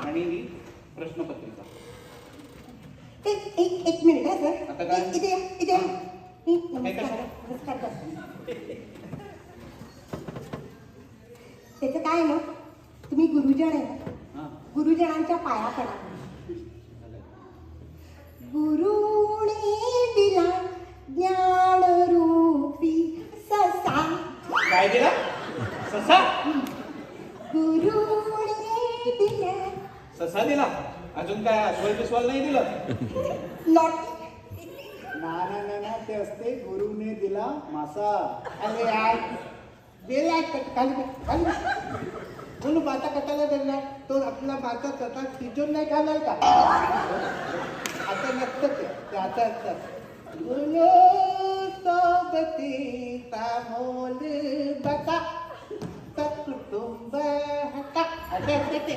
आणि ही प्रश्नपत्रिका. एक मिनिट हा सर. आता काय? इथे या, इथे या. हे कशाला? नमस्कार त्याचं काय आहे ना, तुम्ही गुरुजन आहे ना, हां. गुरुजनांच्या पाया पडा. गुरुने दिला ज्ञानरूपी ससा. काय दिला? ससा? गुरुने दिला. ससा दिला? अजून काय अस्वल बिस्वल नाही दिलं? नॉट. ना ते असते गुरुने दिला मासा. अरे यार दिला खाली बोलू माता कटाला दिला तो आपला माता स्वतः तिजून नाही घालाल का? आता नसतं ते आता असतं. बोलो सोबतीचा मोल बता कुटुंब हका असं असतं ते.